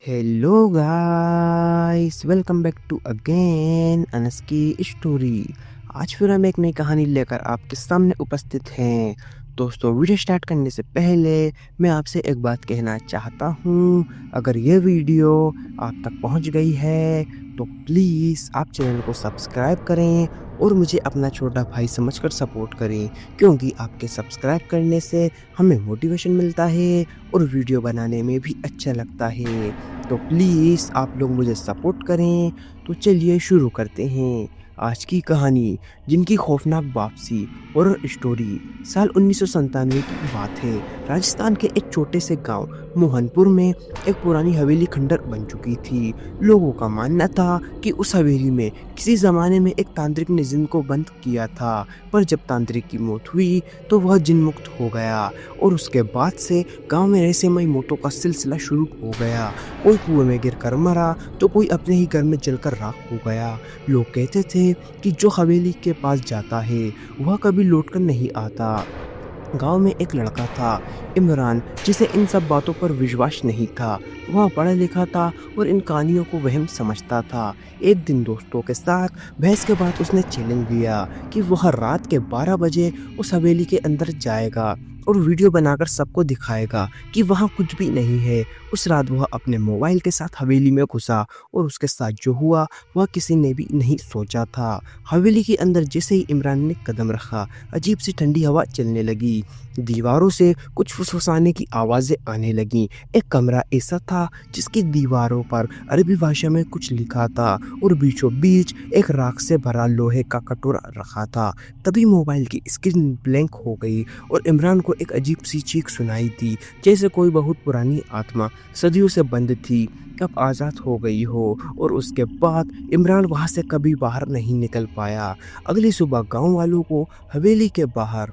Hello guys, welcome back to again Anas की स्टोरी। आज फिर हम एक नई कहानी लेकर आपके सामने उपस्थित हैं। दोस्तों, वीडियो स्टार्ट करने से पहले मैं आपसे एक बात कहना चाहता हूँ। अगर ये वीडियो आप तक पहुँच गई है तो प्लीज़ आप चैनल को सब्सक्राइब करें और मुझे अपना छोटा भाई समझकर सपोर्ट करें, क्योंकि आपके सब्सक्राइब करने से हमें मोटिवेशन मिलता है और वीडियो बनाने में भी अच्छा लगता है। तो प्लीज़ आप लोग मुझे सपोर्ट करें। तो चलिए शुरू करते हैं आज की कहानी, जिनकी खौफनाक वापसी और स्टोरी। साल 1997 की बात है। राजस्थान के एक छोटे से गांव मोहनपुर में एक पुरानी हवेली खंडर बन चुकी थी। लोगों का मानना था कि उस हवेली में किसी ज़माने में एक तांत्रिक ने जिन को बंद किया था, पर जब तांत्रिक की मौत हुई तो वह जिन मुक्त हो गया और उसके बाद से गांव में रहस्यमय मौतों का सिलसिला शुरू हो गया। कोई कुएं में गिरकर मरा तो कोई अपने ही घर में जलकर राख हो गया। लोग कहते थे कि जो हवेली के पास जाता है वह कभी लौटकर नहीं आता। गांव में एक लड़का था, इमरान, जिसे इन सब बातों पर विश्वास नहीं था। वह पढ़ा लिखा था और इन कहानियों को वहम समझता था। एक दिन दोस्तों के साथ बहस के बाद उसने चैलेंज दिया कि वह रात के 12 बजे उस हवेली के अंदर जाएगा और वीडियो बनाकर सबको दिखाएगा कि वहाँ कुछ भी नहीं है। उस रात वह अपने मोबाइल के साथ हवेली में घुसा और उसके साथ जो हुआ वह किसी ने भी नहीं सोचा था। हवेली के अंदर जैसे ही इमरान ने कदम रखा, अजीब सी ठंडी हवा चलने लगी। दीवारों से कुछ फुसफुसाने की आवाज़ें आने लगीं। एक कमरा ऐसा था जिसकी दीवारों पर अरबी भाषा में कुछ लिखा था और बीचों बीच एक राख से भरा लोहे का कटोरा रखा था। तभी मोबाइल की स्क्रीन ब्लैंक हो गई और इमरान को एक अजीब सी चीख सुनाई दी, जैसे कोई बहुत पुरानी आत्मा सदियों से बंद थी अब आज़ाद हो गई हो। और उसके बाद इमरान वहाँ से कभी बाहर नहीं निकल पाया। अगली सुबह गांव वालों को हवेली के बाहर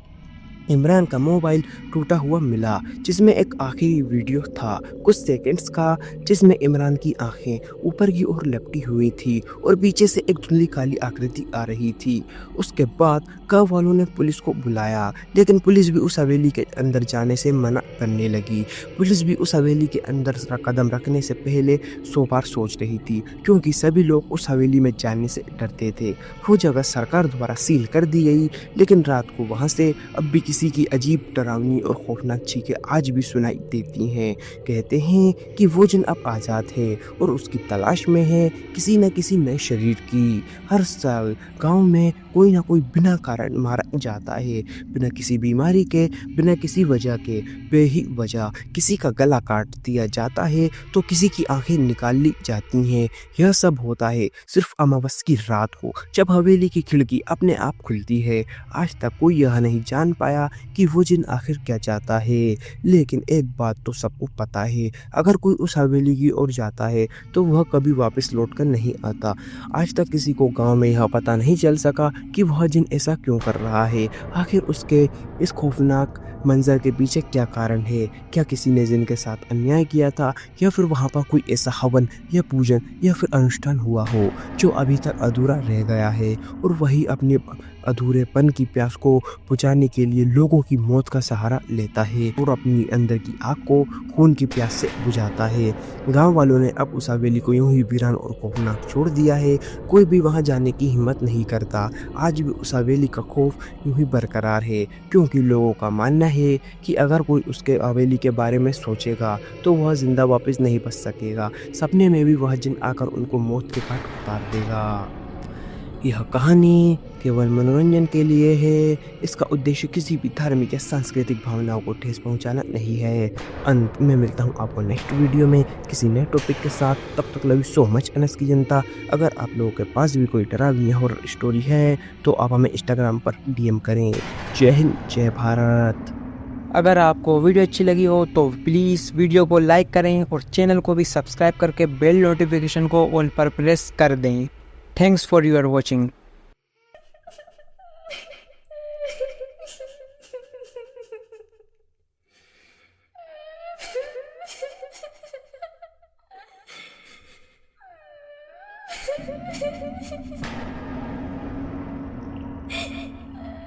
इमरान का मोबाइल टूटा हुआ मिला, जिसमें एक आखिरी वीडियो था कुछ सेकंड्स का, जिसमें इमरान की आंखें ऊपर की ओर लपटी हुई थी और पीछे से एक धुंधली काली आकृति आ रही थी। उसके बाद गाँव वालों ने पुलिस को बुलाया, लेकिन पुलिस भी उस हवेली के अंदर जाने से मना करने लगी। पुलिस भी उस हवेली के अंदर कदम रखने से पहले 100 बार सोच रही थी, क्योंकि सभी लोग उस हवेली में जाने से डरते थे। वो जगह सरकार द्वारा सील कर दी गई, लेकिन रात को वहाँ से अब भी किसी की अजीब, डरावनी और खौफनाक चीखें आज भी सुनाई देती हैं। कहते हैं कि वो जिन अब आज़ाद है और उसकी तलाश में है किसी न किसी नए शरीर की। हर साल गांव में कोई ना कोई बिना कारण मारा जाता है, बिना किसी बीमारी के, बिना किसी वजह के, बेही वजह किसी का गला काट दिया जाता है तो किसी की आंखें निकाल ली जाती हैं। यह सब होता है सिर्फ अमावस की रात को, जब हवेली की खिड़की अपने आप खुलती है। आज तक कोई यह नहीं जान पाया कि वो जिन आखिर क्या चाहता है, लेकिन एक बात तो सबको पता है, अगर कोई उस हवेली की ओर जाता है तो वह कभी वापस लौटकर नहीं आता। आज तक किसी को गांव में यह पता नहीं चल सका कि वह जिन ऐसा क्यों कर रहा है। आखिर उसके इस खौफनाक मंजर के पीछे क्या कारण है? क्या किसी ने जिन के साथ अन्याय किया था, या फिर वहाँ पर कोई ऐसा हवन या पूजन या फिर अनुष्ठान हुआ हो जो अभी तक अधूरा रह गया है, और वही अपने अधूरेपन की प्यास को बुझाने के लिए लोगों की मौत का सहारा लेता है और अपनी अंदर की आग को खून की प्यास से बुझाता है। गांव वालों ने अब उस हवेली को यूं ही वीरान और खौफनाक छोड़ दिया है। कोई भी वहां जाने की हिम्मत नहीं करता। आज भी उस हवेली का खौफ यूं ही बरकरार है, क्योंकि लोगों का मानना है कि अगर कोई उसके हवेली के बारे में सोचेगा तो वह जिंदा वापस नहीं बच सकेगा। सपने में भी वह जिन आकर उनको मौत के घाट उतार देगा। यह कहानी केवल मनोरंजन के लिए है। इसका उद्देश्य किसी भी धार्मिक या सांस्कृतिक भावनाओं को ठेस पहुंचाना नहीं है। अंत में मिलता हूं आपको नेक्स्ट वीडियो में किसी नए टॉपिक के साथ। तब तक love you so much Anas की जनता। अगर आप लोगों के पास भी कोई डरावनी हॉरर स्टोरी है तो आप हमें इंस्टाग्राम पर DM करें। जय हिंद, जय भारत। अगर आपको वीडियो अच्छी लगी हो तो प्लीज़ वीडियो को लाइक करें और चैनल को भी सब्सक्राइब करके बेल नोटिफिकेशन को ऑल पर प्रेस कर दें। Thanks for your watching.